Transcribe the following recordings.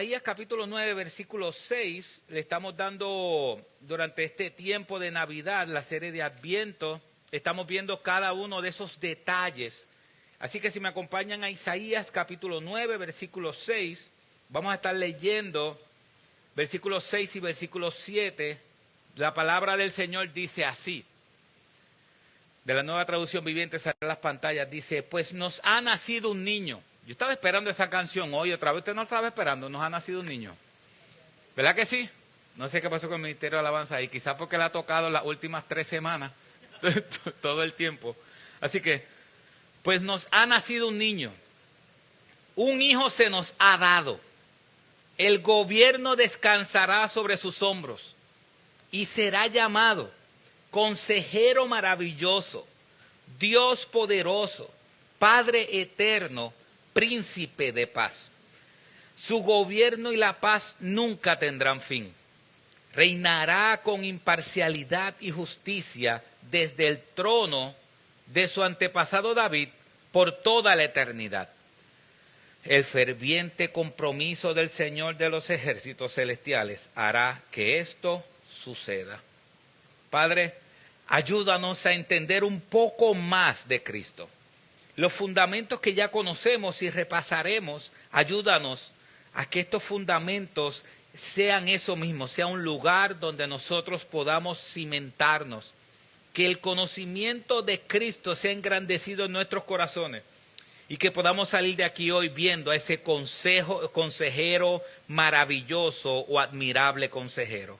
Isaías capítulo 9, versículo 6, le estamos dando durante este tiempo de Navidad, la serie de Adviento, estamos viendo cada uno de esos detalles. Así que si me acompañan a Isaías capítulo 9, versículo 6, vamos a estar leyendo versículos 6 y versículo 7. La palabra del Señor dice así, de la Nueva Traducción Viviente, sale en las pantallas, dice, pues nos ha nacido un niño. Yo estaba esperando esa canción hoy otra vez. Usted no estaba esperando, nos ha nacido un niño. ¿Verdad que sí? No sé qué pasó con el Ministerio de Alabanza ahí. Quizás porque le ha tocado las últimas 3 semanas. Todo el tiempo. Así que, pues nos ha nacido un niño. Un hijo se nos ha dado. El gobierno descansará sobre sus hombros. Y será llamado Consejero Maravilloso, Dios Poderoso, Padre Eterno, Príncipe de paz. Su gobierno y la paz nunca tendrán fin. Reinará con imparcialidad y justicia desde el trono de su antepasado David por toda la eternidad. El ferviente compromiso del Señor de los ejércitos celestiales hará que esto suceda. Padre, ayúdanos a entender un poco más de Cristo. Los fundamentos que ya conocemos y repasaremos, ayúdanos a que estos fundamentos sean eso mismo, sea un lugar donde nosotros podamos cimentarnos, que el conocimiento de Cristo sea engrandecido en nuestros corazones y que podamos salir de aquí hoy viendo a ese consejero maravilloso o admirable consejero.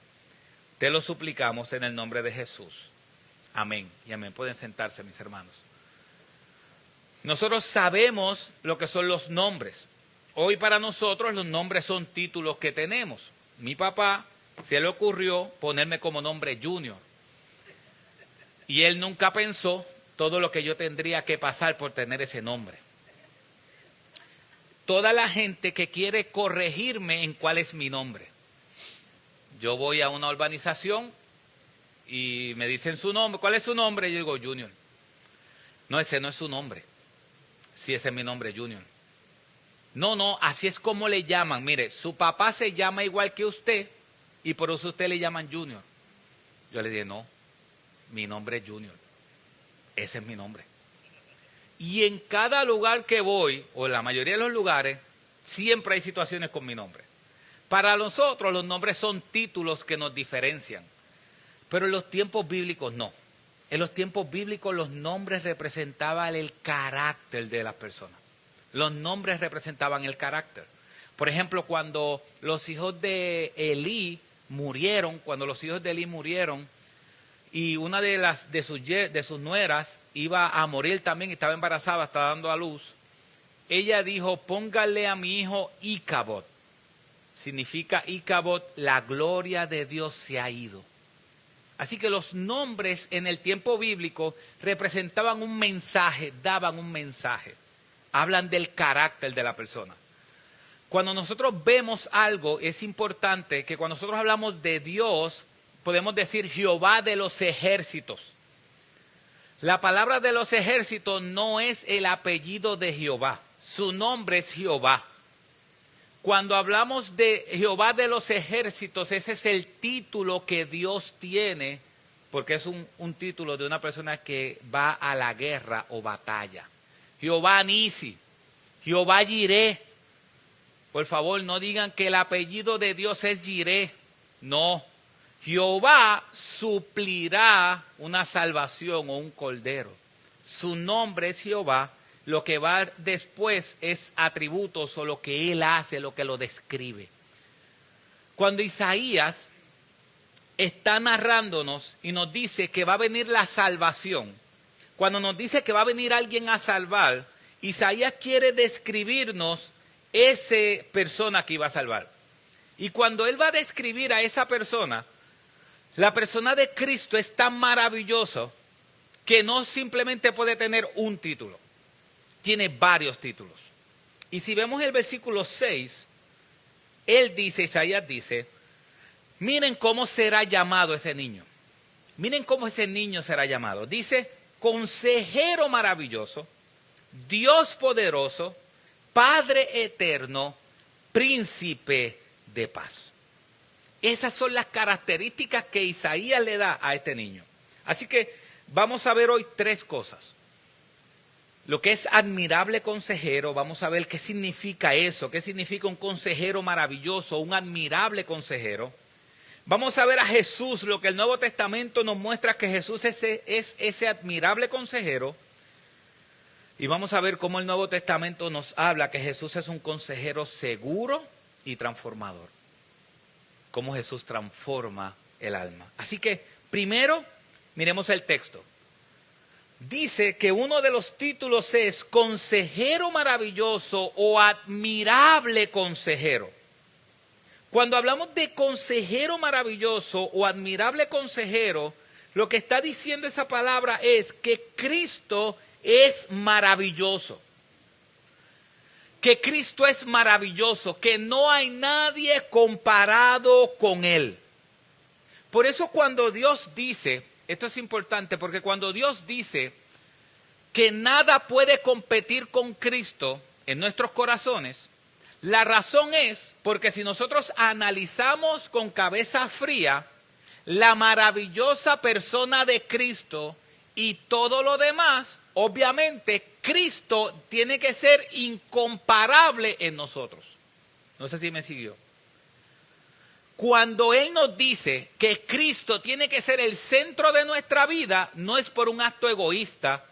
Te lo suplicamos en el nombre de Jesús. Amén y amén. Pueden sentarse, mis hermanos. Nosotros sabemos lo que son los nombres. Hoy para nosotros los nombres son títulos que tenemos. Mi papá se le ocurrió ponerme como nombre Junior. Y él nunca pensó todo lo que yo tendría que pasar por tener ese nombre. Toda la gente que quiere corregirme en cuál es mi nombre. Yo voy a una urbanización y me dicen su nombre. ¿Cuál es su nombre? Y yo digo Junior. No, ese no es su nombre. Sí, ese es mi nombre, Junior. No, así es como le llaman. Mire, su papá se llama igual que usted y por eso usted le llaman Junior. Yo le dije, no, mi nombre es Junior. Ese es mi nombre. Y en cada lugar que voy, o en la mayoría de los lugares, siempre hay situaciones con mi nombre. Para nosotros los nombres son títulos que nos diferencian, pero en los tiempos bíblicos no. En los tiempos bíblicos los nombres representaban el carácter de las personas. Los nombres representaban el carácter. Por ejemplo, cuando los hijos de Elí murieron, y una de sus nueras iba a morir también, estaba embarazada, estaba dando a luz, ella dijo, póngale a mi hijo Icabod. Significa Icabod, la gloria de Dios se ha ido. Así que los nombres en el tiempo bíblico representaban un mensaje, daban un mensaje. Hablan del carácter de la persona. Cuando nosotros vemos algo, es importante que cuando nosotros hablamos de Dios, podemos decir Jehová de los ejércitos. La palabra de los ejércitos no es el apellido de Jehová. Su nombre es Jehová. Cuando hablamos de Jehová de los ejércitos, ese es el título que Dios tiene, porque es un título de una persona que va a la guerra o batalla. Jehová Nisi, Jehová Jireh. Por favor, no digan que el apellido de Dios es Jireh. No, Jehová suplirá una salvación o un cordero. Su nombre es Jehová. Lo que va después es atributos o lo que él hace, lo que lo describe. Cuando Isaías está narrándonos y nos dice que va a venir la salvación, cuando nos dice que va a venir alguien a salvar, Isaías quiere describirnos esa persona que iba a salvar. Y cuando él va a describir a esa persona, la persona de Cristo es tan maravillosa que no simplemente puede tener un título. Tiene varios títulos. Y si vemos el versículo 6, Isaías dice, miren cómo será llamado ese niño. Miren cómo ese niño será llamado. Dice, Consejero Maravilloso, Dios Poderoso, Padre Eterno, príncipe de paz. Esas son las características que Isaías le da a este niño. Así que vamos a ver hoy 3 cosas. Lo que es admirable consejero, vamos a ver qué significa eso, qué significa un consejero maravilloso, un admirable consejero. Vamos a ver a Jesús, lo que el Nuevo Testamento nos muestra que Jesús es ese admirable consejero. Y vamos a ver cómo el Nuevo Testamento nos habla que Jesús es un consejero seguro y transformador. Cómo Jesús transforma el alma. Así que, primero, miremos el texto. Dice que uno de los títulos es consejero maravilloso o admirable consejero. Cuando hablamos de consejero maravilloso o admirable consejero, lo que está diciendo esa palabra es que Cristo es maravilloso. Que Cristo es maravilloso, que no hay nadie comparado con Él. Por eso cuando Dios dice, esto es importante, porque cuando Dios dice que nada puede competir con Cristo en nuestros corazones, la razón es porque si nosotros analizamos con cabeza fría la maravillosa persona de Cristo y todo lo demás, obviamente Cristo tiene que ser incomparable en nosotros. No sé si me siguió. Cuando Él nos dice que Cristo tiene que ser el centro de nuestra vida, no es por un acto egoísta,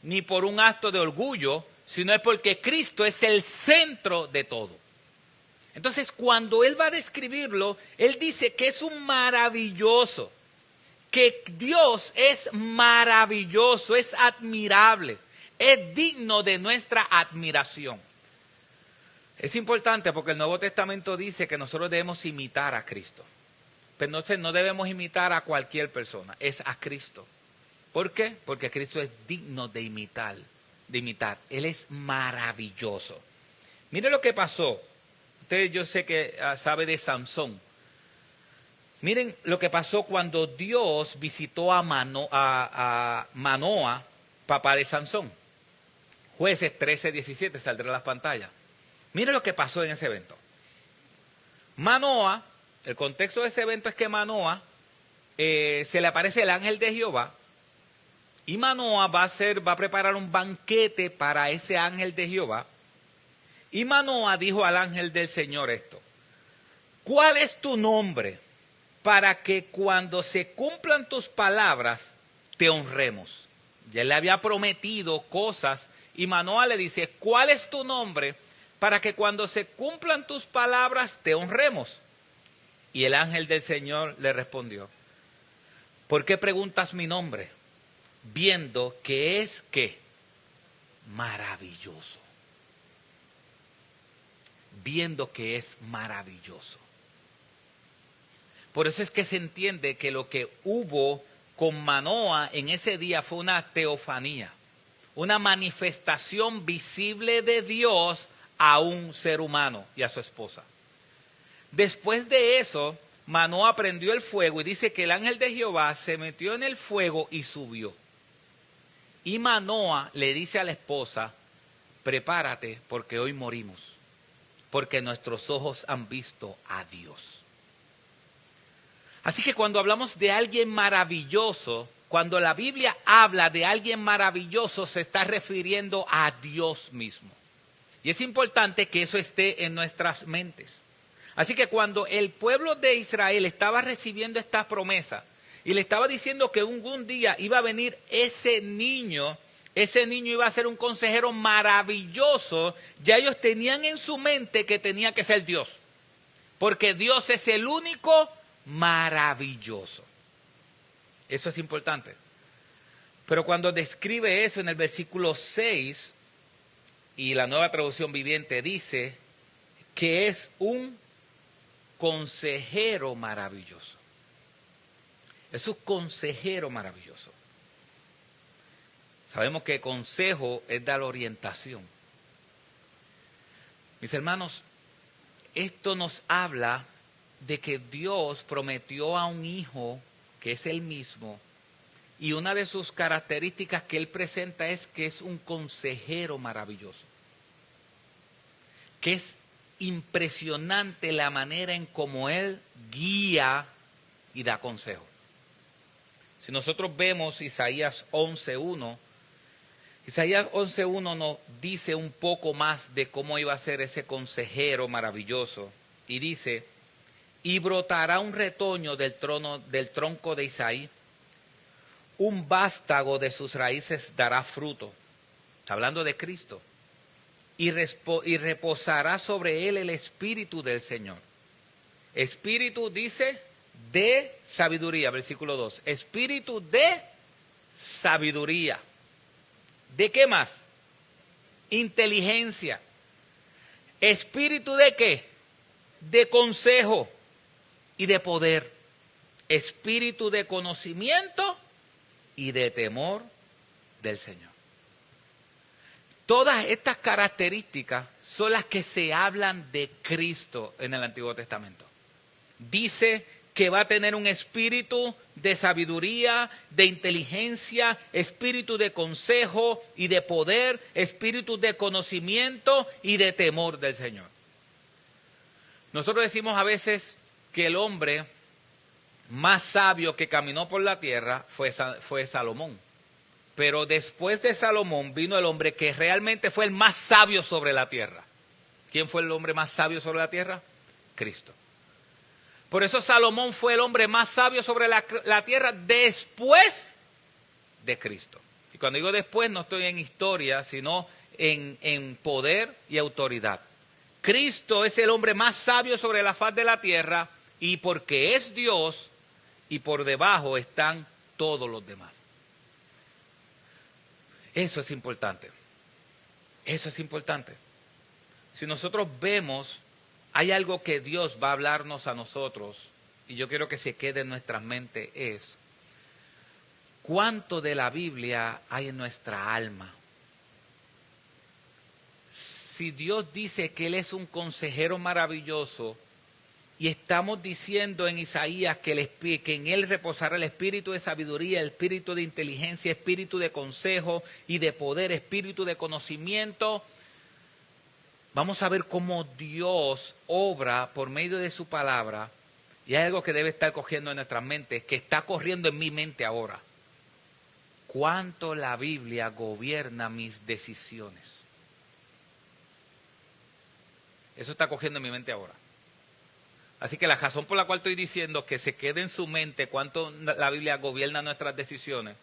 ni por un acto de orgullo, sino es porque Cristo es el centro de todo. Entonces, cuando Él va a describirlo, Él dice que es un maravilloso, que Dios es maravilloso, es admirable, es digno de nuestra admiración. Es importante porque el Nuevo Testamento dice que nosotros debemos imitar a Cristo. Pero entonces no debemos imitar a cualquier persona, es a Cristo. ¿Por qué? Porque Cristo es digno de imitar. Él es maravilloso. Mire lo que pasó. Usted yo sé que sabe de Sansón. Miren lo que pasó cuando Dios visitó a Manoa, papá de Sansón. Jueces 13:17, saldrá en las pantallas. Mire lo que pasó en ese evento. Manoa, el contexto de ese evento es que Manoa se le aparece el ángel de Jehová y Manoa va a preparar un banquete para ese ángel de Jehová. Y Manoa dijo al ángel del Señor esto: ¿cuál es tu nombre para que cuando se cumplan tus palabras te honremos? Ya le había prometido cosas y Manoa le dice: ¿cuál es tu nombre para que cuando se cumplan tus palabras te honremos? Y el ángel del Señor le respondió: ¿por qué preguntas mi nombre? Viendo que es ¿qué? Maravilloso. Viendo que es maravilloso. Por eso es que se entiende que lo que hubo con Manoa en ese día fue una teofanía, una manifestación visible de Dios a un ser humano y a su esposa. Después de eso, Manoa prendió el fuego y dice que el ángel de Jehová se metió en el fuego y subió. Y Manoa le dice a la esposa: prepárate porque hoy morimos, porque nuestros ojos han visto a Dios. Así que cuando hablamos de alguien maravilloso, cuando la Biblia habla de alguien maravilloso, se está refiriendo a Dios mismo. Y es importante que eso esté en nuestras mentes. Así que cuando el pueblo de Israel estaba recibiendo esta promesa y le estaba diciendo que un día iba a venir ese niño iba a ser un consejero maravilloso, ya ellos tenían en su mente que tenía que ser Dios. Porque Dios es el único maravilloso. Eso es importante. Pero cuando describe eso en el versículo 6, y la Nueva Traducción Viviente dice que es un consejero maravilloso. Es un consejero maravilloso. Sabemos que consejo es dar orientación. Mis hermanos, esto nos habla de que Dios prometió a un hijo que es Él mismo, y una de sus características que Él presenta es que es un consejero maravilloso. Que es impresionante la manera en cómo Él guía y da consejo. Si nosotros vemos Isaías 11:1, Isaías 11:1 nos dice un poco más de cómo iba a ser ese consejero maravilloso. Y dice, y brotará un retoño del tronco de Isaí, un vástago de sus raíces dará fruto. Está hablando de Cristo. Y reposará sobre él el espíritu del Señor. Espíritu dice de sabiduría, versículo 2. Espíritu de sabiduría. ¿De qué más? Inteligencia. ¿Espíritu de qué? De consejo y de poder. Espíritu de conocimiento y de temor del Señor. Todas estas características son las que se hablan de Cristo en el Antiguo Testamento. Dice que va a tener un espíritu de sabiduría, de inteligencia, espíritu de consejo y de poder, espíritu de conocimiento y de temor del Señor. Nosotros decimos a veces que el hombre más sabio que caminó por la tierra fue Salomón. Pero después de Salomón vino el hombre que realmente fue el más sabio sobre la tierra. ¿Quién fue el hombre más sabio sobre la tierra? Cristo. Por eso Salomón fue el hombre más sabio sobre la tierra después de Cristo. Y cuando digo después no estoy en historia, sino en poder y autoridad. Cristo es el hombre más sabio sobre la faz de la tierra y porque es Dios y por debajo están todos los demás. Eso es importante. Eso es importante. Si nosotros vemos, hay algo que Dios va a hablarnos a nosotros, y yo quiero que se quede en nuestras mentes, es cuánto de la Biblia hay en nuestra alma. Si Dios dice que Él es un consejero maravilloso, y estamos diciendo en Isaías que en Él reposará el espíritu de sabiduría, el espíritu de inteligencia, espíritu de consejo y de poder, espíritu de conocimiento. Vamos a ver cómo Dios obra por medio de su palabra. Y hay algo que debe estar cogiendo en nuestras mentes, que está corriendo en mi mente ahora. ¿Cuánto la Biblia gobierna mis decisiones? Eso está cogiendo en mi mente ahora. Así que la razón por la cual estoy diciendo que se quede en su mente cuánto la Biblia gobierna nuestras decisiones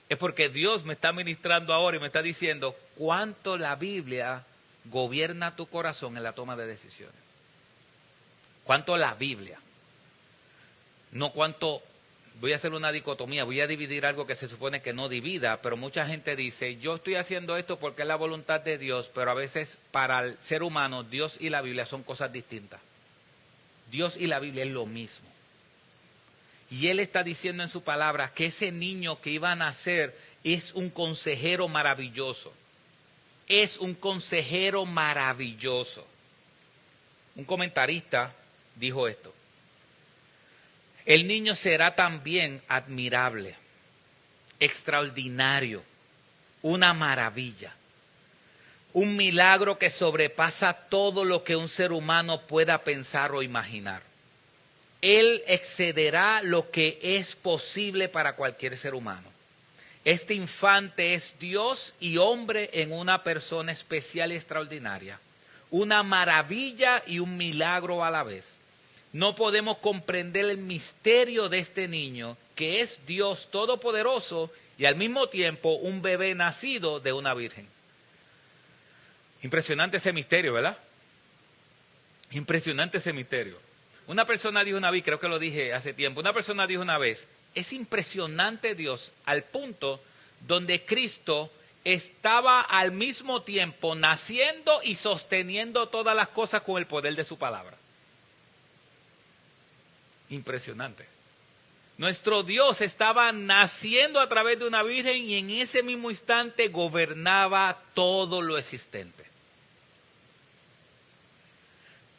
es porque Dios me está ministrando ahora y me está diciendo cuánto la Biblia gobierna tu corazón en la toma de decisiones. Cuánto la Biblia. No cuánto, voy a hacer una dicotomía, voy a dividir algo que se supone que no divida, pero mucha gente dice, yo estoy haciendo esto porque es la voluntad de Dios, pero a veces para el ser humano Dios y la Biblia son cosas distintas. Dios y la Biblia es lo mismo. Y Él está diciendo en su palabra que ese niño que iba a nacer es un consejero maravilloso. Es un consejero maravilloso. Un comentarista dijo esto. El niño será también admirable, extraordinario, una maravilla. Un milagro que sobrepasa todo lo que un ser humano pueda pensar o imaginar. Él excederá lo que es posible para cualquier ser humano. Este infante es Dios y hombre en una persona especial y extraordinaria. Una maravilla y un milagro a la vez. No podemos comprender el misterio de este niño, que es Dios todopoderoso y al mismo tiempo un bebé nacido de una virgen. Impresionante ese misterio, ¿verdad? Impresionante ese misterio. Una persona dijo una vez, creo que lo dije hace tiempo, una persona dijo una vez, es impresionante Dios al punto donde Cristo estaba al mismo tiempo naciendo y sosteniendo todas las cosas con el poder de su palabra. Impresionante. Nuestro Dios estaba naciendo a través de una virgen y en ese mismo instante gobernaba todo lo existente.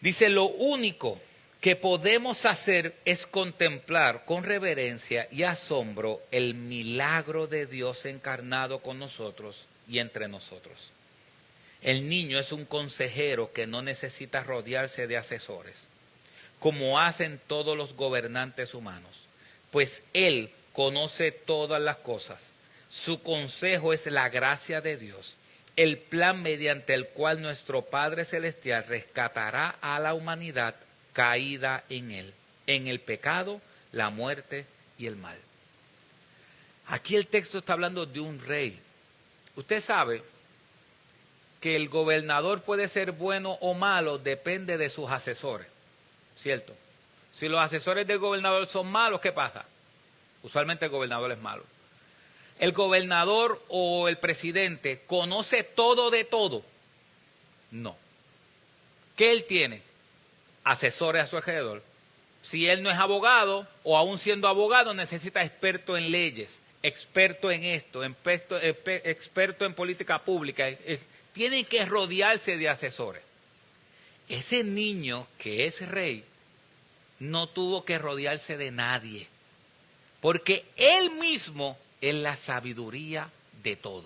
Dice, lo único que podemos hacer es contemplar con reverencia y asombro el milagro de Dios encarnado con nosotros y entre nosotros. El niño es un consejero que no necesita rodearse de asesores, como hacen todos los gobernantes humanos, pues él conoce todas las cosas. Su consejo es la gracia de Dios, el plan mediante el cual nuestro Padre Celestial rescatará a la humanidad caída en él, en el pecado, la muerte y el mal. Aquí el texto está hablando de un rey. Usted sabe que el gobernador puede ser bueno o malo, depende de sus asesores, ¿cierto? Si los asesores del gobernador son malos, ¿qué pasa? Usualmente el gobernador es malo. ¿El gobernador o el presidente conoce todo de todo? No. ¿Qué él tiene? Asesores a su alrededor. Si él no es abogado, o aún siendo abogado, necesita experto en leyes, experto en esto, experto en política pública. Tienen que rodearse de asesores. Ese niño que es rey no tuvo que rodearse de nadie, porque él mismo es la sabiduría de todo.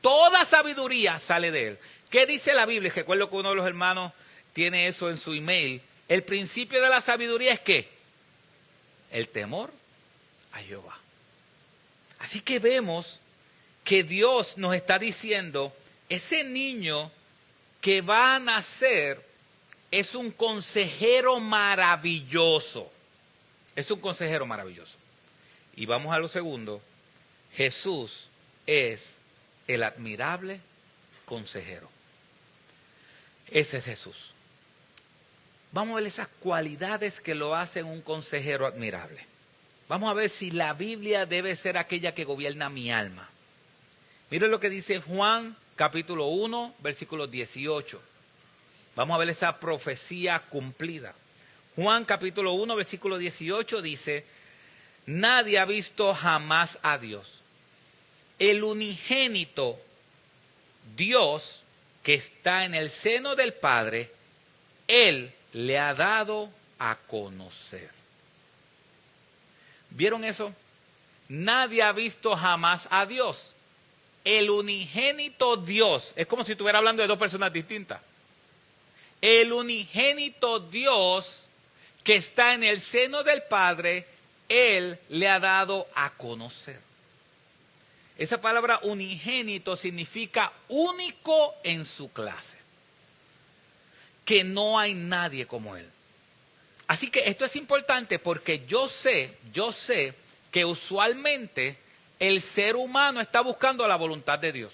Toda sabiduría sale de él. ¿Qué dice la Biblia? Recuerdo que uno de los hermanos tiene eso en su email. El principio de la sabiduría es ¿qué? El temor a Jehová. Así que vemos que Dios nos está diciendo, ese niño que va a nacer es un consejero maravilloso. Es un consejero maravilloso. Y vamos a lo segundo. Jesús es el admirable consejero. Ese es Jesús. Vamos a ver esas cualidades que lo hacen un consejero admirable. Vamos a ver si la Biblia debe ser aquella que gobierna mi alma. Miren lo que dice Juan capítulo 1, versículo 18. Vamos a ver esa profecía cumplida. Juan capítulo 1, versículo 18 dice, nadie ha visto jamás a Dios. El unigénito Dios que está en el seno del Padre, Él le ha dado a conocer. ¿Vieron eso? Nadie ha visto jamás a Dios. El unigénito Dios, es como si estuviera hablando de dos personas distintas. El unigénito Dios que está en el seno del Padre, Él le ha dado a conocer. Esa palabra unigénito significa único en su clase. Que no hay nadie como Él. Así que esto es importante porque yo sé que usualmente el ser humano está buscando la voluntad de Dios.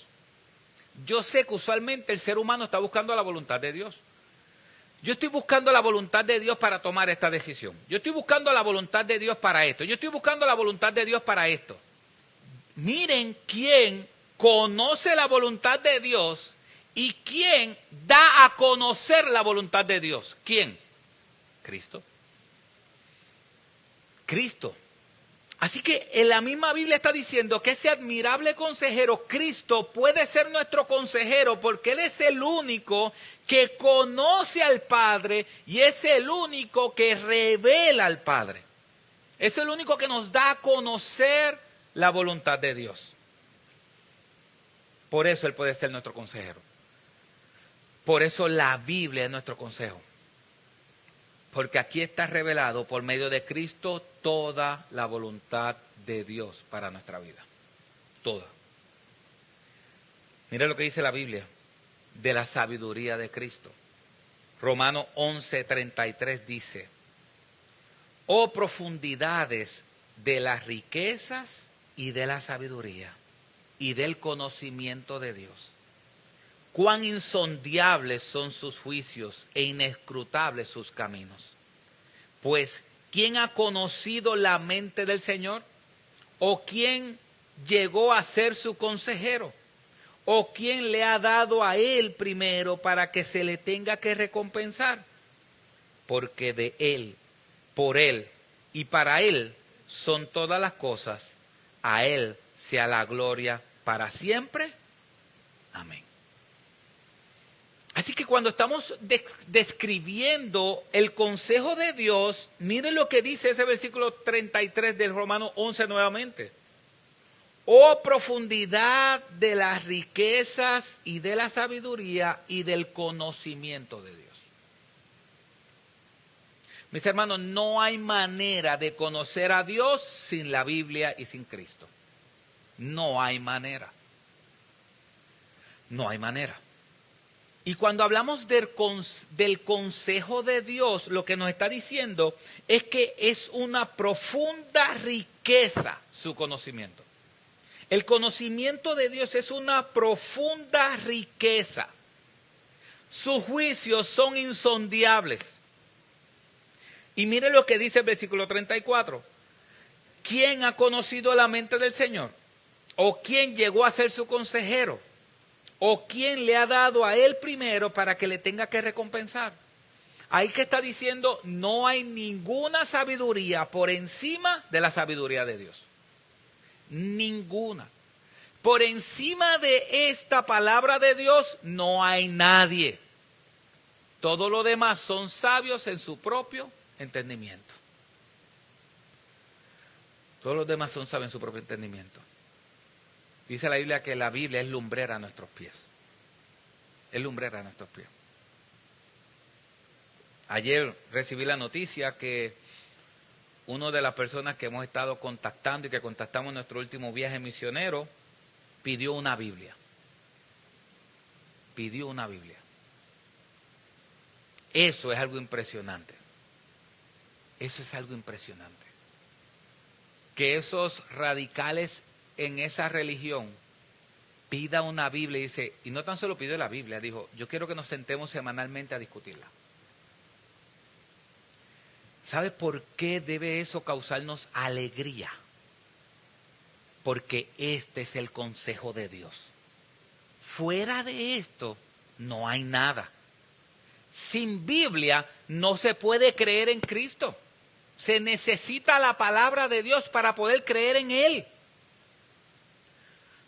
Yo sé que usualmente el ser humano está buscando la voluntad de Dios. Yo estoy buscando la voluntad de Dios para tomar esta decisión. Yo estoy buscando la voluntad de Dios para esto. Yo estoy buscando la voluntad de Dios para esto. Miren quién conoce la voluntad de Dios y quién da a conocer la voluntad de Dios. ¿Quién? Cristo. Cristo. Así que en la misma Biblia está diciendo que ese admirable consejero, Cristo, puede ser nuestro consejero porque Él es el único que conoce al Padre y es el único que revela al Padre. Es el único que nos da a conocer la voluntad de Dios. Por eso Él puede ser nuestro consejero. Por eso la Biblia es nuestro consejo. Porque aquí está revelado por medio de Cristo toda la voluntad de Dios para nuestra vida. Toda. Mira lo que dice la Biblia de la sabiduría de Cristo. Romanos 11:33 dice, oh profundidades de las riquezas y de la sabiduría y del conocimiento de Dios. Cuán insondiables son sus juicios e inescrutables sus caminos. Pues, ¿quién ha conocido la mente del Señor? ¿O quién llegó a ser su consejero? ¿O quién le ha dado a Él primero para que se le tenga que recompensar? Porque de Él, por Él y para Él son todas las cosas. A Él sea la gloria para siempre. Amén. Así que cuando estamos describiendo el consejo de Dios, miren lo que dice ese versículo 33 del Romano 11 nuevamente. Oh profundidad de las riquezas y de la sabiduría y del conocimiento de Dios. Mis hermanos, no hay manera de conocer a Dios sin la Biblia y sin Cristo. No hay manera. No hay manera. Y cuando hablamos del consejo de Dios, lo que nos está diciendo es que es una profunda riqueza su conocimiento. El conocimiento de Dios es una profunda riqueza. Sus juicios son insondables. Y mire lo que dice el versículo 34. ¿Quién ha conocido la mente del Señor? ¿O quién llegó a ser su consejero? ¿O quién le ha dado a él primero para que le tenga que recompensar? Ahí que está diciendo, no hay ninguna sabiduría por encima de la sabiduría de Dios. Ninguna. Por encima de esta palabra de Dios no hay nadie. Todo lo demás son sabios en su propio entendimiento. Todos los demás son sabios en su propio entendimiento. Dice la Biblia que la Biblia es lumbrera a nuestros pies. Es lumbrera a nuestros pies. Ayer recibí la noticia que una de las personas que hemos estado contactando y que contactamos en nuestro último viaje misionero pidió una Biblia. Pidió una Biblia. Eso es algo impresionante. Eso es algo impresionante. Que esos radicales en esa religión pida una Biblia y dice, y no tan solo pidió la Biblia, dijo, yo quiero que nos sentemos semanalmente a discutirla. ¿Sabe por qué debe eso causarnos alegría? Porque este es el consejo de Dios. Fuera de esto no hay nada. Sin Biblia no se puede creer en Cristo. Se necesita la palabra de Dios para poder creer en Él.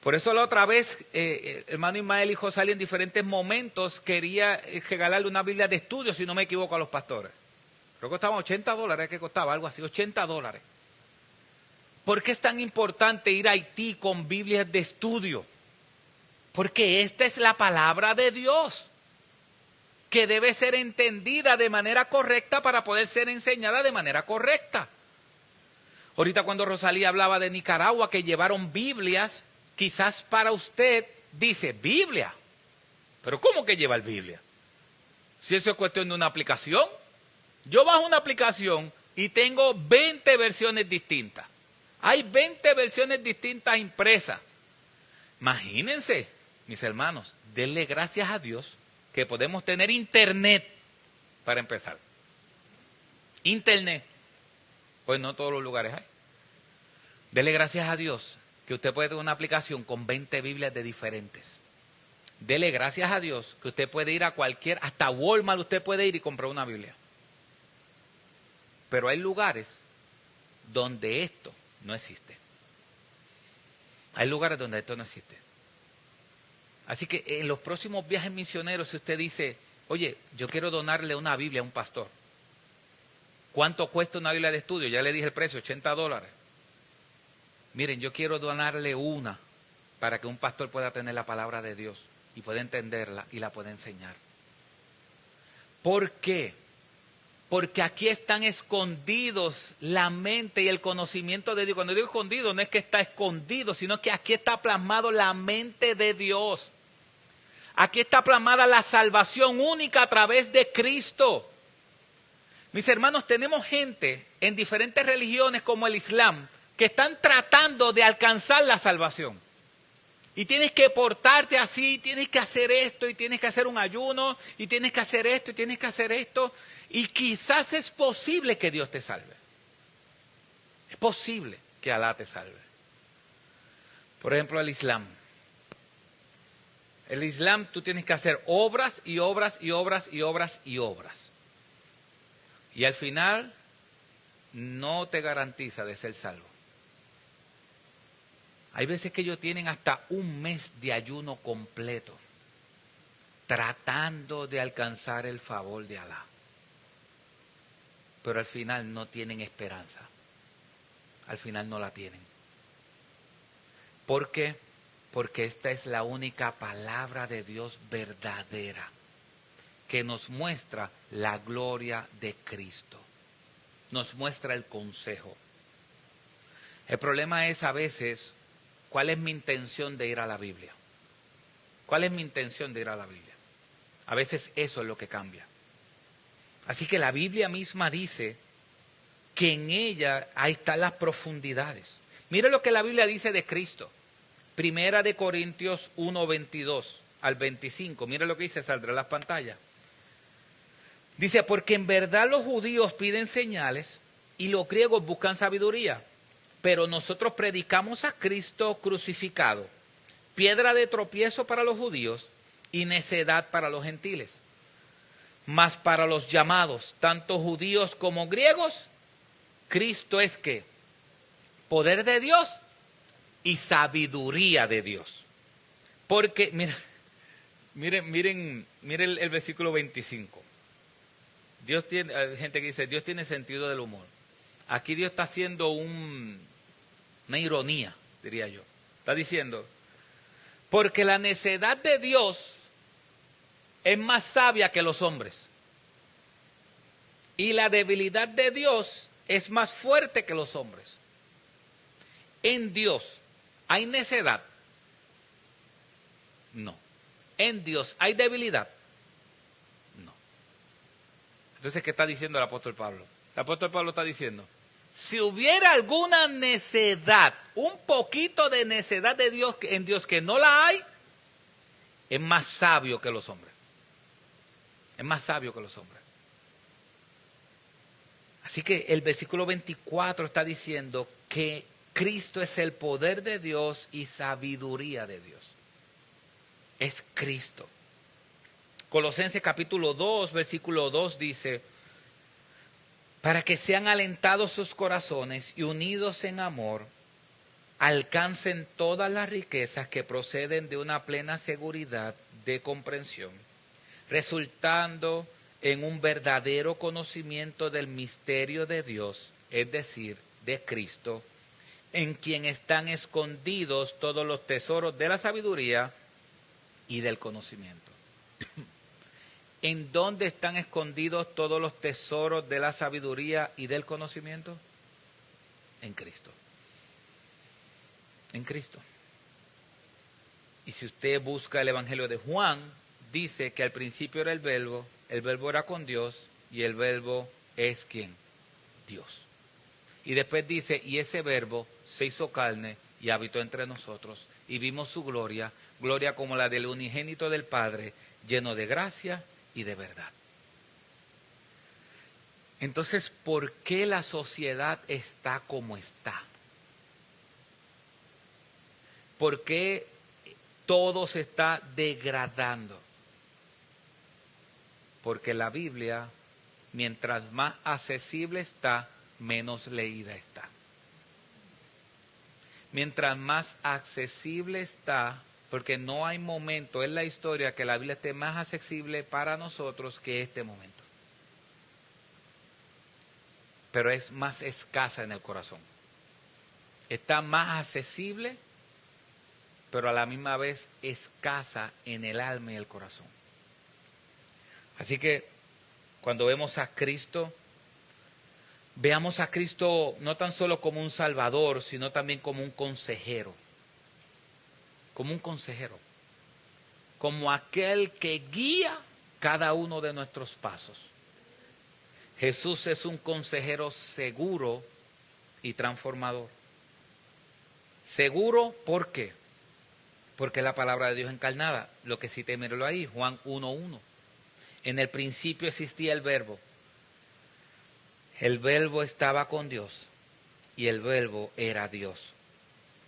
Por eso la otra vez, hermano Ismael y José en diferentes momentos quería regalarle una Biblia de estudio, si no me equivoco, a los pastores. Creo que costaban $80, que costaba algo así, $80. ¿Por qué es tan importante ir a Haití con Biblias de estudio? Porque esta es la palabra de Dios, que debe ser entendida de manera correcta para poder ser enseñada de manera correcta. Ahorita cuando Rosalía hablaba de Nicaragua, que llevaron Biblias, quizás para usted dice, Biblia, pero ¿cómo que llevar Biblia? Si eso es cuestión de una aplicación. Yo bajo una aplicación y tengo 20 versiones distintas. Hay 20 versiones distintas impresas. Imagínense, mis hermanos, denle gracias a Dios que podemos tener internet para empezar. Internet, pues no todos los lugares hay. Dele gracias a Dios que usted puede tener una aplicación con 20 Biblias de diferentes. Dele gracias a Dios que usted puede ir a cualquier, hasta Walmart usted puede ir y comprar una Biblia. Pero hay lugares donde esto no existe. Hay lugares donde esto no existe. Así que en los próximos viajes misioneros, si usted dice, oye, yo quiero donarle una Biblia a un pastor. ¿Cuánto cuesta una Biblia de estudio? Ya le dije el precio, $80. Miren, yo quiero donarle una para que un pastor pueda tener la palabra de Dios y pueda entenderla y la pueda enseñar. ¿Por qué? Porque aquí están escondidos la mente y el conocimiento de Dios. Cuando digo escondido, no es que está escondido, sino que aquí está plasmado la mente de Dios. Aquí está plasmada la salvación única a través de Cristo. Mis hermanos, tenemos gente en diferentes religiones como el Islam que están tratando de alcanzar la salvación. Y tienes que portarte así, tienes que hacer esto, y tienes que hacer un ayuno, y tienes que hacer esto, y tienes que hacer esto. Y quizás es posible que Dios te salve. Es posible que Alá te salve. Por ejemplo, el Islam. El Islam tú tienes que hacer obras y obras y obras y obras y obras. Y al final no te garantiza de ser salvo. Hay veces que ellos tienen hasta un mes de ayuno completo, tratando de alcanzar el favor de Alá. Pero al final no tienen esperanza. Al final no la tienen. ¿Por qué? Porque esta es la única palabra de Dios verdadera que nos muestra la gloria de Cristo. Nos muestra el consejo. El problema es a veces, ¿cuál es mi intención de ir a la Biblia? ¿Cuál es mi intención de ir a la Biblia? A veces eso es lo que cambia. Así que la Biblia misma dice que en ella ahí están las profundidades. Mire lo que la Biblia dice de Cristo. Primera de Corintios 1, 22 al 25. Mire lo que dice, saldrá en las pantallas. Dice, porque en verdad los judíos piden señales y los griegos buscan sabiduría. Pero nosotros predicamos a Cristo crucificado, piedra de tropiezo para los judíos y necedad para los gentiles. Mas para los llamados, tanto judíos como griegos, Cristo es ¿qué? Poder de Dios y sabiduría de Dios. Porque, miren el versículo 25. Dios tiene, hay gente que dice, Dios tiene sentido del humor. Aquí Dios está haciendo una ironía, diría yo. Está diciendo, porque la necedad de Dios es más sabia que los hombres. Y la debilidad de Dios es más fuerte que los hombres. En Dios, ¿hay necedad? No. En Dios, ¿hay debilidad? No. Entonces, ¿qué está diciendo el apóstol Pablo? El apóstol Pablo está diciendo, si hubiera alguna necedad, un poquito de necedad de Dios en Dios que no la hay, es más sabio que los hombres. Es más sabio que los hombres. Así que el versículo 24 está diciendo que Cristo es el poder de Dios y sabiduría de Dios. Es Cristo. Colosenses capítulo 2, versículo 2 dice, para que sean alentados sus corazones y unidos en amor, alcancen todas las riquezas que proceden de una plena seguridad de comprensión, resultando en un verdadero conocimiento del misterio de Dios, es decir, de Cristo, en quien están escondidos todos los tesoros de la sabiduría y del conocimiento. ¿En dónde están escondidos todos los tesoros de la sabiduría y del conocimiento? En Cristo. En Cristo. Y si usted busca el Evangelio de Juan, dice que al principio era el verbo era con Dios y el verbo es ¿quién? Dios. Y después dice, y ese verbo se hizo carne y habitó entre nosotros y vimos su gloria, gloria como la del unigénito del Padre, lleno de gracia y de verdad. Entonces, ¿por qué la sociedad está como está? ¿Por qué todo se está degradando? Porque la Biblia, mientras más accesible está, menos leída está. Mientras más accesible está, porque no hay momento en la historia que la Biblia esté más accesible para nosotros que este momento. Pero es más escasa en el corazón. Está más accesible, pero a la misma vez escasa en el alma y el corazón. Así que cuando vemos a Cristo, veamos a Cristo no tan solo como un salvador, sino también como un consejero. Como un consejero. Como aquel que guía cada uno de nuestros pasos. Jesús es un consejero seguro y transformador. Seguro, ¿por qué? Porque es la palabra de Dios encarnada. Lo que cité, míralo ahí, Juan 1:1. En el principio existía el verbo. El verbo estaba con Dios y el verbo era Dios.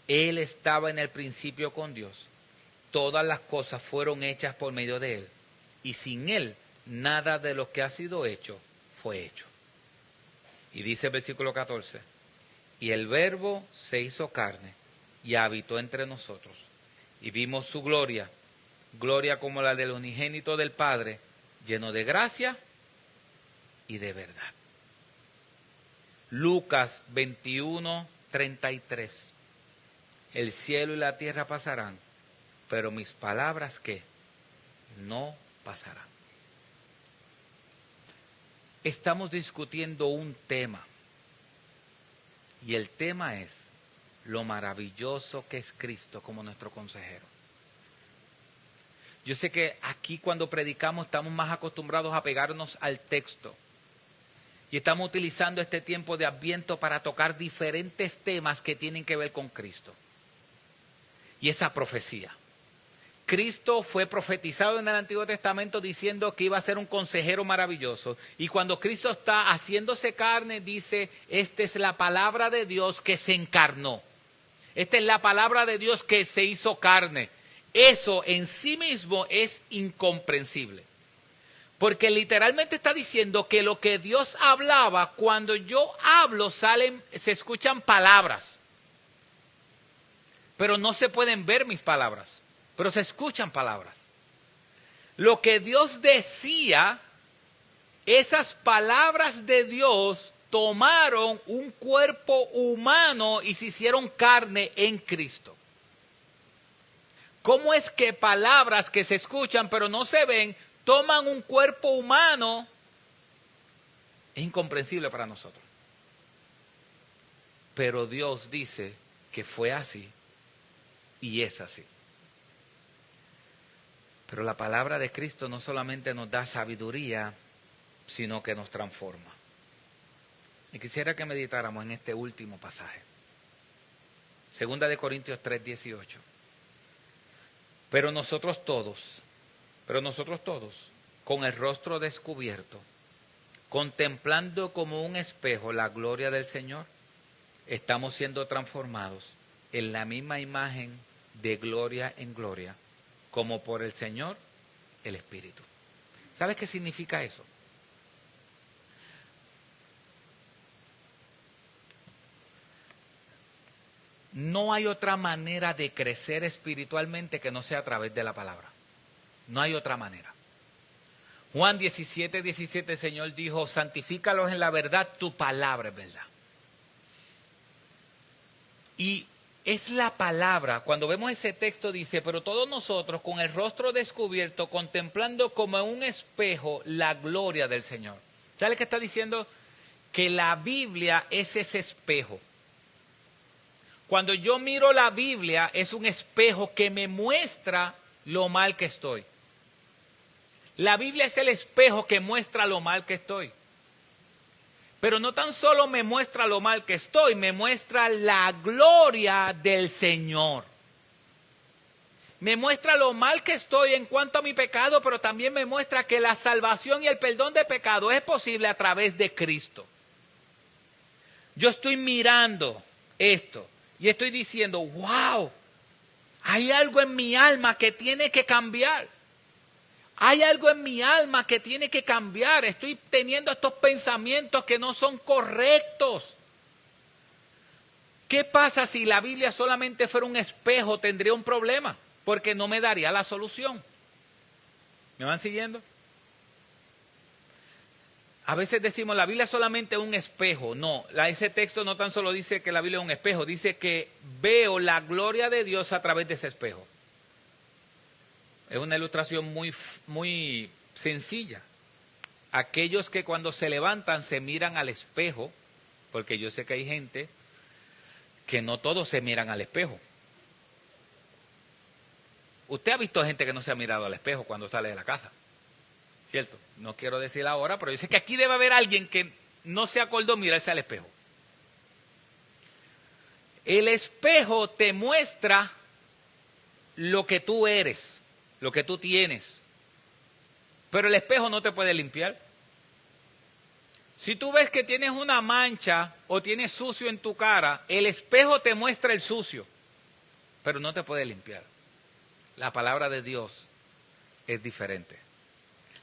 Él estaba en el principio con Dios. Todas las cosas fueron hechas por medio de Él. Y sin Él, nada de lo que ha sido hecho fue hecho. Y dice el versículo 14, y el verbo se hizo carne y habitó entre nosotros. Y vimos su gloria, gloria como la del unigénito del Padre, lleno de gracia y de verdad. Lucas 21:33. El cielo y la tierra pasarán, pero mis palabras, ¿qué? No pasarán. Estamos discutiendo un tema. Y el tema es lo maravilloso que es Cristo como nuestro consejero. Yo sé que aquí cuando predicamos estamos más acostumbrados a pegarnos al texto. Y estamos utilizando este tiempo de Adviento para tocar diferentes temas que tienen que ver con Cristo. Y esa profecía. Cristo fue profetizado en el Antiguo Testamento diciendo que iba a ser un consejero maravilloso. Y cuando Cristo está haciéndose carne, dice, esta es la palabra de Dios que se encarnó. Esta es la palabra de Dios que se hizo carne. Eso en sí mismo es incomprensible. Porque literalmente está diciendo que lo que Dios hablaba, cuando yo hablo, se escuchan palabras. Pero no se pueden ver mis palabras. Pero se escuchan palabras. Lo que Dios decía, esas palabras de Dios tomaron un cuerpo humano y se hicieron carne en Cristo. ¿Cómo es que palabras que se escuchan pero no se ven, toman un cuerpo humano? Es incomprensible para nosotros. Pero Dios dice que fue así y es así. Pero la palabra de Cristo no solamente nos da sabiduría, sino que nos transforma. Y quisiera que meditáramos en este último pasaje. 2 Corintios 3:18. Pero nosotros todos, con el rostro descubierto, contemplando como un espejo la gloria del Señor, estamos siendo transformados en la misma imagen de gloria en gloria, como por el Señor, el Espíritu. ¿Sabes qué significa eso? No hay otra manera de crecer espiritualmente que no sea a través de la palabra. No hay otra manera. Juan 17:17, el Señor dijo, santifícalos en la verdad, tu palabra es verdad. Y es la palabra, cuando vemos ese texto dice, pero todos nosotros con el rostro descubierto, contemplando como en un espejo la gloria del Señor. ¿Sabes qué está diciendo? Que la Biblia es ese espejo. Cuando yo miro la Biblia es un espejo que me muestra lo mal que estoy. La Biblia es el espejo que muestra lo mal que estoy. Pero no tan solo me muestra lo mal que estoy, me muestra la gloria del Señor. Me muestra lo mal que estoy en cuanto a mi pecado, pero también me muestra que la salvación y el perdón de pecado es posible a través de Cristo. Yo estoy mirando esto y estoy diciendo, wow, hay algo en mi alma que tiene que cambiar. Hay algo en mi alma que tiene que cambiar. Estoy teniendo estos pensamientos que no son correctos. ¿Qué pasa si la Biblia solamente fuera un espejo? Tendría un problema, porque no me daría la solución. ¿Me van siguiendo? A veces decimos, la Biblia es solamente un espejo. No, ese texto no tan solo dice que la Biblia es un espejo, dice que veo la gloria de Dios a través de ese espejo. Es una ilustración muy sencilla. Aquellos que cuando se levantan se miran al espejo, porque yo sé que hay gente que no todos se miran al espejo. Usted ha visto gente que no se ha mirado al espejo cuando sale de la casa, ¿cierto? No quiero decir ahora, pero yo sé que aquí debe haber alguien que no se acordó mirarse al espejo. El espejo te muestra lo que tú eres, lo que tú tienes. Pero el espejo no te puede limpiar. Si tú ves que tienes una mancha o tienes sucio en tu cara, el espejo te muestra el sucio, pero no te puede limpiar. La palabra de Dios es diferente.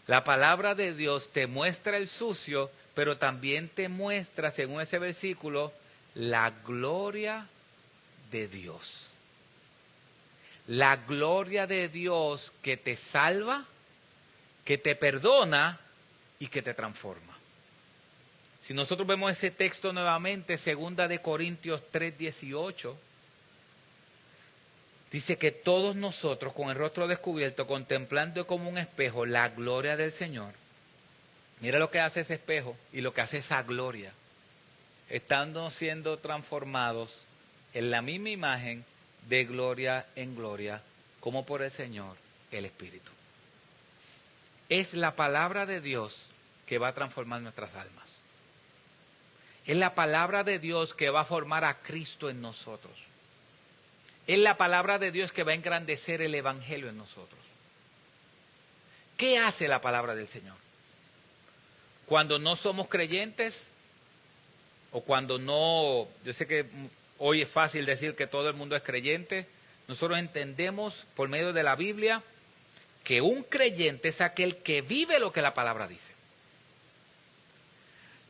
La palabra de Dios te muestra el sucio, pero también te muestra, según ese versículo, la gloria de Dios. La gloria de Dios que te salva, que te perdona y que te transforma. Si nosotros vemos ese texto nuevamente, 2 Corintios 3:18, Dice que todos nosotros con el rostro descubierto, contemplando como un espejo la gloria del Señor. Mira lo que hace ese espejo y lo que hace esa gloria. Estando siendo transformados en la misma imagen de gloria en gloria, como por el Señor, el Espíritu. Es la palabra de Dios que va a transformar nuestras almas. Es la palabra de Dios que va a formar a Cristo en nosotros. Es la palabra de Dios que va a engrandecer el Evangelio en nosotros. ¿Qué hace la palabra del Señor? Cuando no somos creyentes, o cuando no, yo sé que hoy es fácil decir que todo el mundo es creyente, nosotros entendemos por medio de la Biblia que un creyente es aquel que vive lo que la palabra dice.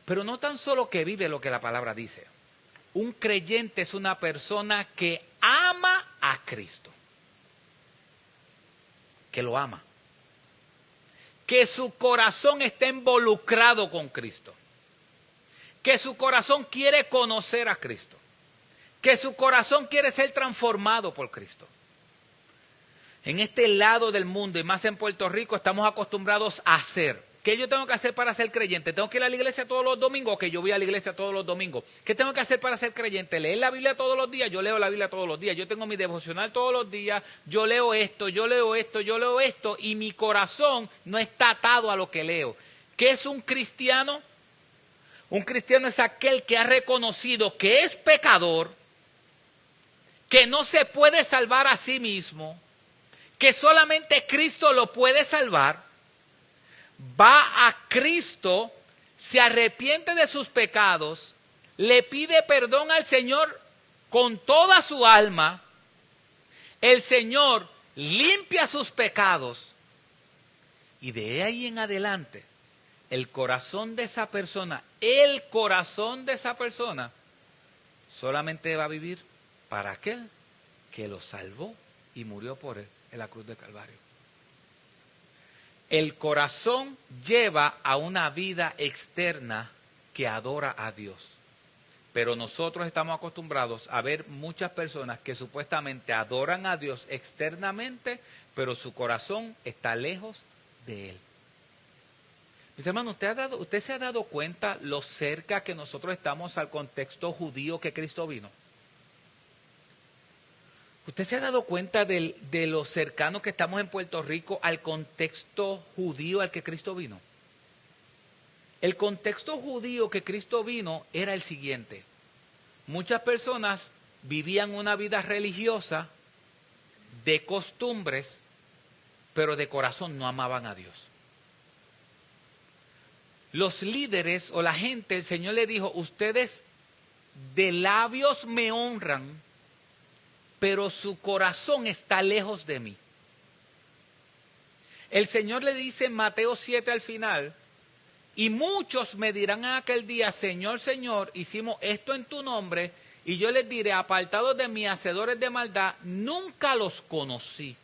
Pero no tan solo que vive lo que la palabra dice. Un creyente es una persona que ama a Cristo. Que lo ama. Que su corazón está involucrado con Cristo. Que su corazón quiere conocer a Cristo. Que su corazón quiere ser transformado por Cristo. En este lado del mundo, y más en Puerto Rico, estamos acostumbrados a hacer. ¿Qué yo tengo que hacer para ser creyente? ¿Tengo que ir a la iglesia todos los domingos? Ok, yo voy a la iglesia todos los domingos. ¿Qué tengo que hacer para ser creyente? ¿Leer la Biblia todos los días? Yo leo la Biblia todos los días. Yo tengo mi devocional todos los días. Yo leo esto, yo leo esto, yo leo esto. Y mi corazón no está atado a lo que leo. ¿Qué es un cristiano? Un cristiano es aquel que ha reconocido que es pecador, que no se puede salvar a sí mismo, que solamente Cristo lo puede salvar, va a Cristo, se arrepiente de sus pecados, le pide perdón al Señor con toda su alma, el Señor limpia sus pecados y de ahí en adelante el corazón de esa persona solamente va a vivir para aquel que lo salvó y murió por él en la cruz del Calvario. El corazón lleva a una vida externa que adora a Dios. Pero nosotros estamos acostumbrados a ver muchas personas que supuestamente adoran a Dios externamente, pero su corazón está lejos de Él. Mis hermanos, ¿usted se ha dado cuenta lo cerca que nosotros estamos al contexto judío que Cristo vino? ¿Usted se ha dado cuenta de lo cercano que estamos en Puerto Rico al contexto judío al que Cristo vino? El contexto judío que Cristo vino era el siguiente. Muchas personas vivían una vida religiosa de costumbres, pero de corazón no amaban a Dios. Los líderes o la gente, el Señor le dijo, ustedes de labios me honran, pero su corazón está lejos de mí. El Señor le dice en Mateo 7 al final, y muchos me dirán en aquel día, Señor, Señor, hicimos esto en tu nombre, y yo les diré, apartados de mí, hacedores de maldad, nunca los conocí.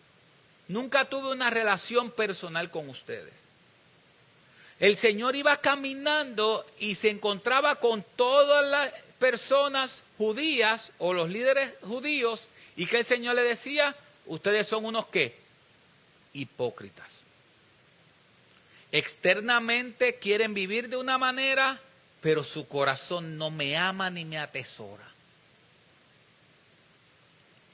Nunca tuve una relación personal con ustedes. El Señor iba caminando y se encontraba con todas las personas judías o los líderes judíos, y que el Señor le decía, ustedes son unos ¿qué? Hipócritas. Externamente quieren vivir de una manera, pero su corazón no me ama ni me atesora.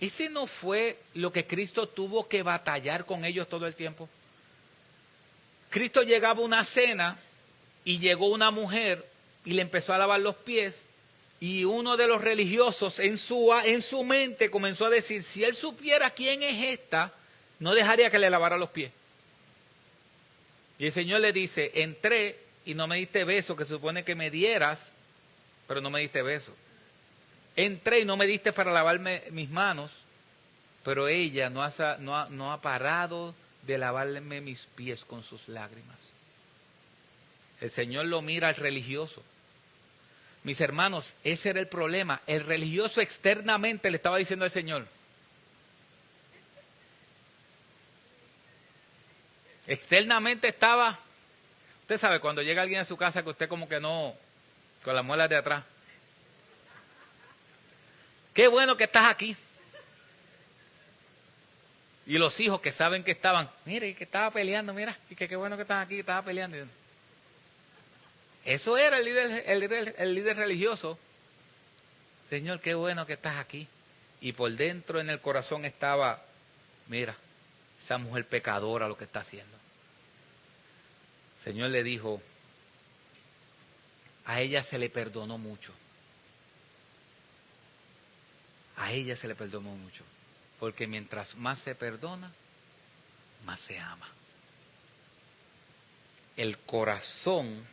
¿Ese no fue lo que Cristo tuvo que batallar con ellos todo el tiempo? Cristo llegaba a una cena y llegó una mujer y le empezó a lavar los pies. Y uno de los religiosos en su mente comenzó a decir, si él supiera quién es esta, no dejaría que le lavara los pies. Y el Señor le dice, entré y no me diste beso, que se supone que me dieras, pero no me diste beso. Entré y no me diste para lavarme mis manos, pero ella no ha parado de lavarme mis pies con sus lágrimas. El Señor lo mira al religioso. Mis hermanos, ese era el problema. El religioso externamente le estaba diciendo al Señor. Externamente estaba, usted sabe, cuando llega alguien a su casa que usted como que no, con las muelas de atrás. Qué bueno que estás aquí. Y los hijos que saben que estaban, mire, que estaba peleando, mira, y que qué bueno que están aquí, que estaba peleando. Eso era el líder religioso. Señor, qué bueno que estás aquí. Y por dentro en el corazón estaba, mira, esa mujer pecadora lo que está haciendo. El Señor le dijo, a ella se le perdonó mucho. A ella se le perdonó mucho. Porque mientras más se perdona, más se ama. El corazón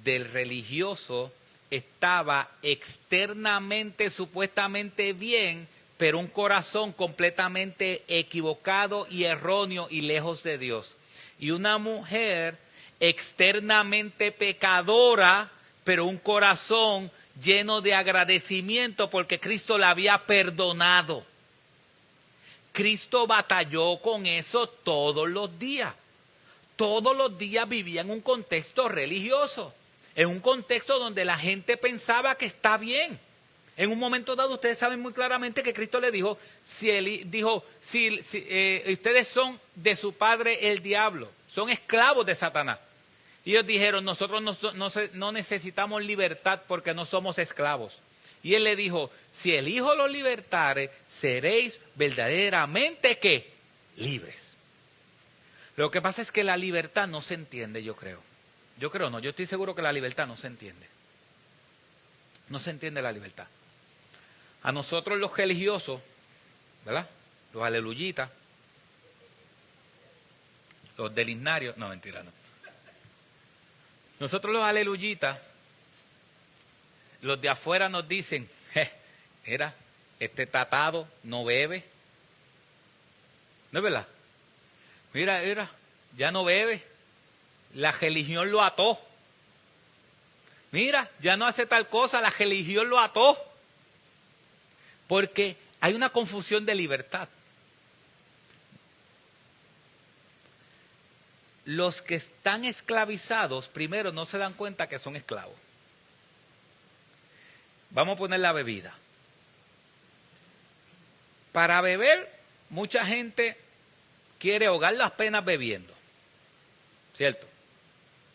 del religioso estaba externamente, supuestamente bien, pero un corazón completamente equivocado y erróneo y lejos de Dios. Y una mujer externamente pecadora, pero un corazón lleno de agradecimiento porque Cristo la había perdonado. Cristo batalló con eso todos los días. Todos los días vivía en un contexto religioso, en un contexto donde la gente pensaba que está bien. En un momento dado, ustedes saben muy claramente que Cristo le dijo, si ustedes son de su padre el diablo, son esclavos de Satanás. Y ellos dijeron, nosotros no necesitamos libertad porque no somos esclavos. Y él le dijo, si el Hijo los libertare, seréis verdaderamente ¿qué? Libres. Lo que pasa es que la libertad no se entiende, yo creo. Yo estoy seguro que la libertad no se entiende. No se entiende la libertad. A nosotros los religiosos, ¿verdad? Los aleluyitas, los delignarios, no, mentira, no. Nosotros los aleluyitas, los de afuera nos dicen, mira, este tatado no bebe. ¿No es verdad? Mira, ya no bebe. La religión lo ató. Mira, ya no hace tal cosa, la religión lo ató. Porque hay una confusión de libertad. Los que están esclavizados, primero no se dan cuenta que son esclavos. Vamos a poner la bebida. Para beber, mucha gente quiere ahogar las penas bebiendo. ¿Cierto?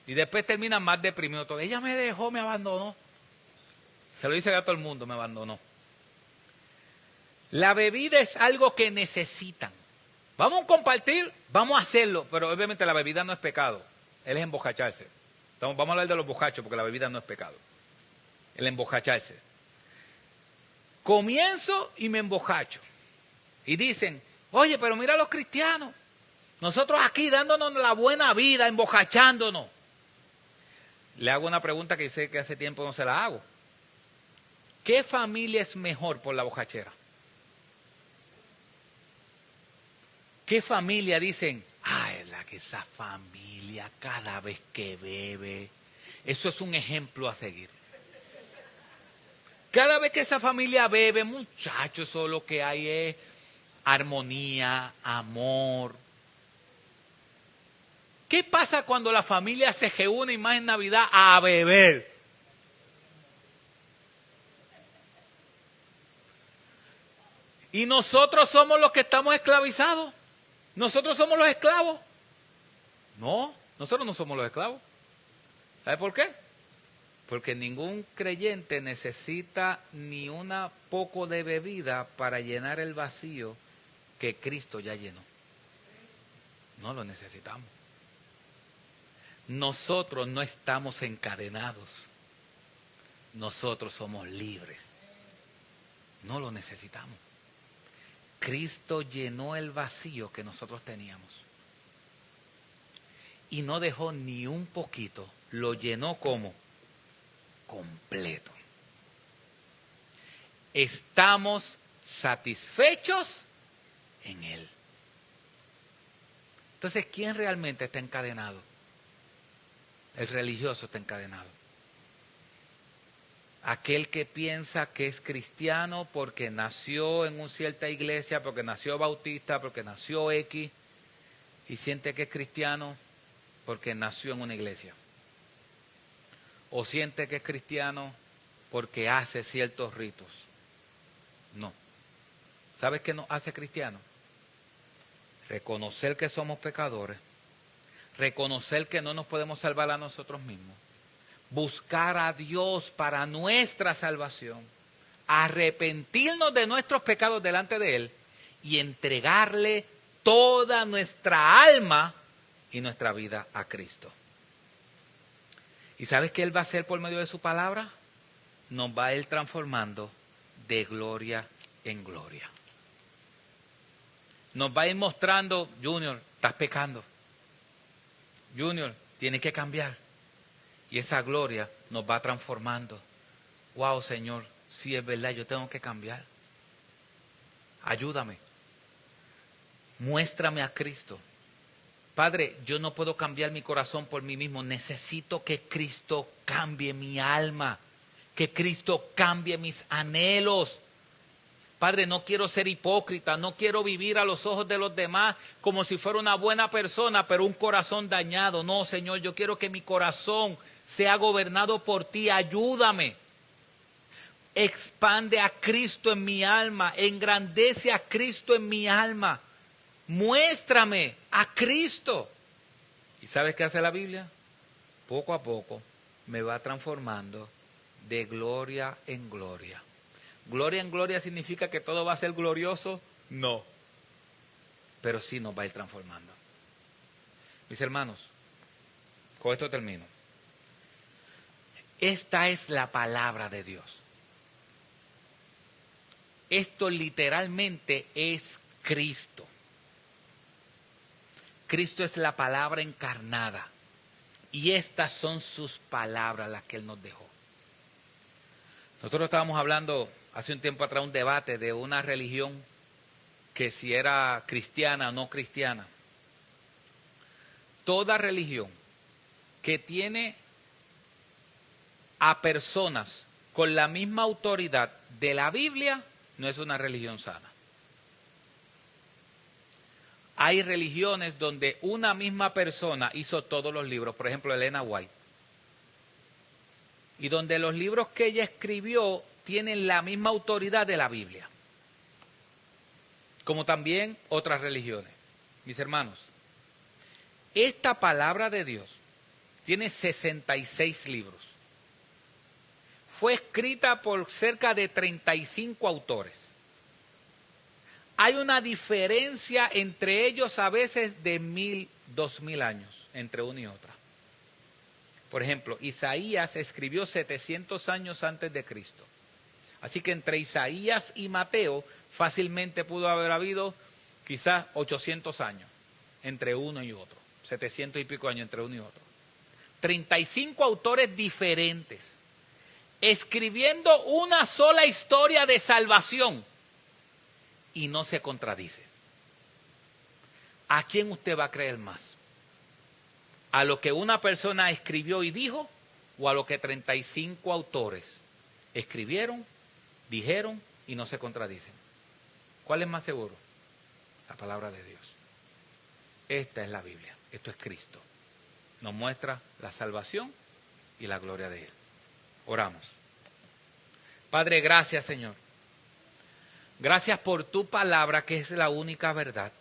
Y después terminan más deprimidos. Ella me dejó, me abandonó. Se lo dice a todo el mundo, me abandonó. La bebida es algo que necesitan. Vamos a compartir, vamos a hacerlo. Pero obviamente la bebida no es pecado. Él es embojacharse. Vamos a hablar de los bojachos porque la bebida no es pecado. El embojacharse. Comienzo y me embojacho. Y dicen, oye, pero mira a los cristianos. Nosotros aquí dándonos la buena vida, embojachándonos. Le hago una pregunta que sé que hace tiempo no se la hago. ¿Qué familia es mejor por la bojachera? ¿Qué familia dicen? Es la que esa familia cada vez que bebe, eso es un ejemplo a seguir. Cada vez que esa familia bebe, muchachos, eso lo que hay es armonía, amor. ¿Qué pasa cuando la familia se reúne y más en Navidad a beber? Y nosotros somos los que estamos esclavizados. Nosotros somos los esclavos. No, nosotros no somos los esclavos. ¿Sabe por qué? Porque ningún creyente necesita ni una poco de bebida para llenar el vacío que Cristo ya llenó. No lo necesitamos. Nosotros no estamos encadenados. Nosotros somos libres. No lo necesitamos. Cristo llenó el vacío que nosotros teníamos. Y no dejó ni un poquito. Lo llenó como completo. Estamos satisfechos en Él. Entonces, ¿quién realmente está encadenado? El religioso está encadenado. Aquel que piensa que es cristiano porque nació en una cierta iglesia, porque nació bautista, porque nació X, y siente que es cristiano porque nació en una iglesia. O siente que es cristiano porque hace ciertos ritos. No. ¿Sabes qué nos hace cristianos? reconocer que somos pecadores, reconocer que no nos podemos salvar a nosotros mismos, buscar a Dios para nuestra salvación, arrepentirnos de nuestros pecados delante de Él y entregarle toda nuestra alma y nuestra vida a Cristo. ¿Y sabes qué Él va a hacer por medio de su palabra? Nos va a ir transformando de gloria en gloria. Nos va a ir mostrando, Junior, estás pecando. Junior, tienes que cambiar. Y esa gloria nos va transformando. Wow, Señor, sí es verdad, yo tengo que cambiar. Ayúdame. Muéstrame a Cristo. Padre, yo no puedo cambiar mi corazón por mí mismo. Necesito que Cristo cambie mi alma. Que Cristo cambie mis anhelos. Padre, no quiero ser hipócrita. No quiero vivir a los ojos de los demás como si fuera una buena persona, pero un corazón dañado. No, Señor, yo quiero que mi corazón sea gobernado por ti. Ayúdame. Expande a Cristo en mi alma. Engrandece a Cristo en mi alma. Muéstrame a Cristo. ¿Y sabes qué hace la Biblia? Poco a poco me va transformando de gloria en gloria. ¿Gloria en gloria significa que todo va a ser glorioso? No. Pero sí nos va a ir transformando. Mis hermanos, con esto termino. Esta es la palabra de Dios. Esto literalmente es Cristo. Cristo es la palabra encarnada. Y estas son sus palabras las que Él nos dejó. Nosotros estábamos hablando hace un tiempo atrás un debate de una religión que si era cristiana o no cristiana. Toda religión que tiene a personas con la misma autoridad de la Biblia no es una religión sana. Hay religiones donde una misma persona hizo todos los libros, por ejemplo, Elena White, y donde los libros que ella escribió tienen la misma autoridad de la Biblia, como también otras religiones. Mis hermanos, esta palabra de Dios tiene 66 libros. Fue escrita por cerca de 35 autores. Hay una diferencia entre ellos a veces de 1000, 2000 años entre una y otra. Por ejemplo, Isaías escribió 700 años antes de Cristo. Así que entre Isaías y Mateo fácilmente pudo haber habido quizás 800 años entre uno y otro. 700 y pico años entre uno y otro. 35 autores diferentes escribiendo una sola historia de salvación. Y no se contradice. ¿A quién usted va a creer más? ¿A lo que una persona escribió y dijo? ¿O a lo que 35 autores escribieron, dijeron y no se contradicen? ¿Cuál es más seguro? La palabra de Dios. Esta es la Biblia. Esto es Cristo. Nos muestra la salvación y la gloria de Él. Oramos. Padre, gracias, Señor. Gracias por tu palabra, que es la única verdad.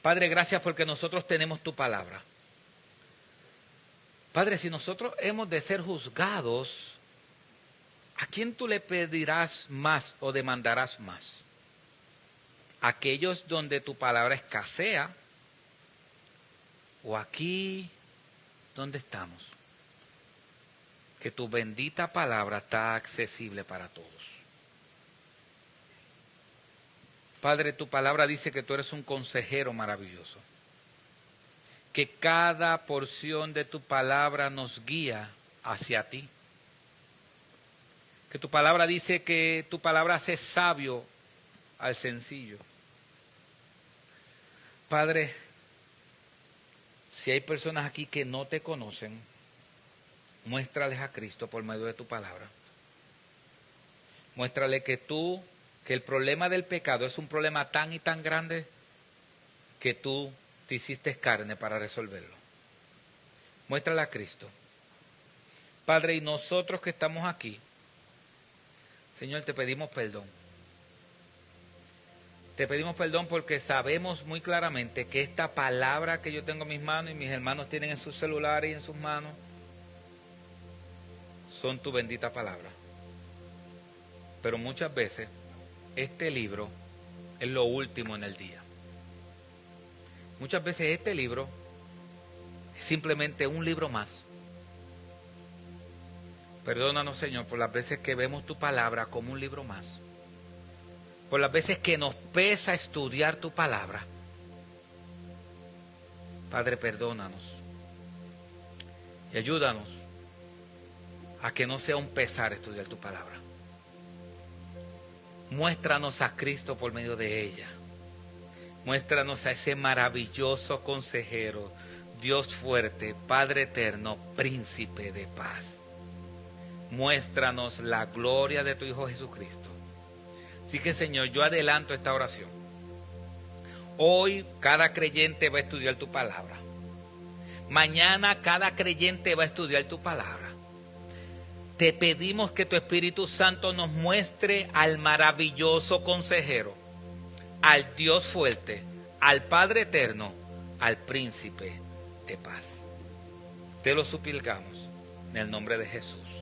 Padre, gracias porque nosotros tenemos tu palabra. Padre, si nosotros hemos de ser juzgados, ¿a quién tú le pedirás más o demandarás más? ¿Aquellos donde tu palabra escasea? ¿O aquí donde estamos? Que tu bendita palabra está accesible para todos. Padre, tu palabra dice que tú eres un consejero maravilloso. Que cada porción de tu palabra nos guía hacia ti. Que tu palabra dice que tu palabra hace sabio al sencillo. Padre, si hay personas aquí que no te conocen, muéstrales a Cristo por medio de tu palabra. Muéstrale que el problema del pecado es un problema tan y tan grande que tú te hiciste carne para resolverlo. Muéstrale a Cristo. Padre, y nosotros que estamos aquí, Señor, te pedimos perdón. Te pedimos perdón porque sabemos muy claramente que esta palabra que yo tengo en mis manos y mis hermanos tienen en sus celulares y en sus manos son tu bendita palabra. Pero muchas veces este libro es lo último en el día. Muchas veces este libro es simplemente un libro más. Perdónanos, Señor, por las veces que vemos tu palabra como un libro más. Por las veces que nos pesa estudiar tu palabra. Padre, perdónanos. Y ayúdanos a que no sea un pesar estudiar tu palabra. Muéstranos a Cristo por medio de ella. Muéstranos a ese maravilloso consejero, Dios fuerte, Padre eterno, príncipe de paz. Muéstranos la gloria de tu Hijo Jesucristo. Así que, Señor, yo adelanto esta oración. Hoy cada creyente va a estudiar tu palabra. Mañana cada creyente va a estudiar tu palabra. Te pedimos que tu Espíritu Santo nos muestre al maravilloso consejero, al Dios fuerte, al Padre eterno, al príncipe de paz. Te lo suplicamos en el nombre de Jesús.